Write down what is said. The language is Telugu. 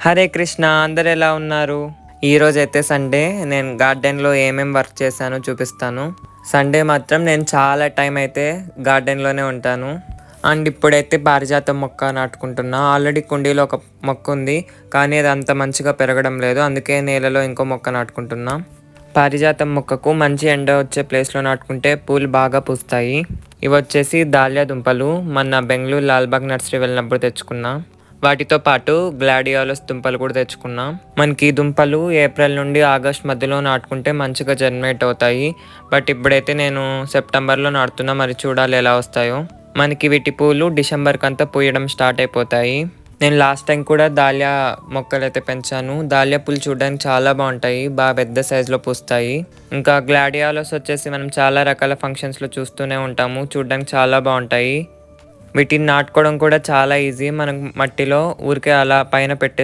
హరే కృష్ణ, అందరు ఎలా ఉన్నారు? ఈరోజైతే సండే. నేను గార్డెన్లో ఏమేమి వర్క్ చేశానో చూపిస్తాను. సండే మాత్రం నేను చాలా టైం అయితే గార్డెన్లోనే ఉంటాను. అండ్ ఇప్పుడైతే పారిజాతం మొక్క నాటుకుంటున్నా. ఆల్రెడీ కుండీలో ఒక మొక్క ఉంది, కానీ అది అంత మంచిగా పెరగడం లేదు. అందుకే నేలలో ఇంకో మొక్క నాటుకుంటున్నా. పారిజాతం మొక్కకు మంచి ఎండ వచ్చే ప్లేస్లో నాటుకుంటే పూలు బాగా పూస్తాయి. ఇవి వచ్చేసి దాలియా దుంపలు. మొన్న బెంగళూరు లాల్బాగ్ నర్సరీ వెళ్ళినప్పుడు తెచ్చుకున్నా. వాటితో పాటు గ్లాడియోలస్ దుంపలు కూడా తెచ్చుకున్నాం. మనకి ఈ దుంపలు ఏప్రిల్ నుండి ఆగస్ట్ మధ్యలో నాటుకుంటే మంచిగా జర్మినేట్ అవుతాయి. బట్ ఇప్పుడైతే నేను సెప్టెంబర్లో నాటుతున్నా, మరి చూడాలి ఎలా వస్తాయో. మనకి వీటి పూలు డిసెంబర్కి అంతా పూయడం స్టార్ట్ అయిపోతాయి. నేను లాస్ట్ టైం కూడా దాలియా మొక్కలు అయితే పెంచాను. దాలియా పూలు చూడడానికి చాలా బాగుంటాయి, బాగా పెద్ద సైజులో పూస్తాయి. ఇంకా గ్లాడియోలస్ వచ్చేసి మనం చాలా రకాల ఫంక్షన్స్లో చూస్తూనే ఉంటాము, చూడడానికి చాలా బాగుంటాయి. వీటిని నాటుకోవడం కూడా చాలా ఈజీ. మనం మట్టిలో ఊరికే అలా పైన పెట్టే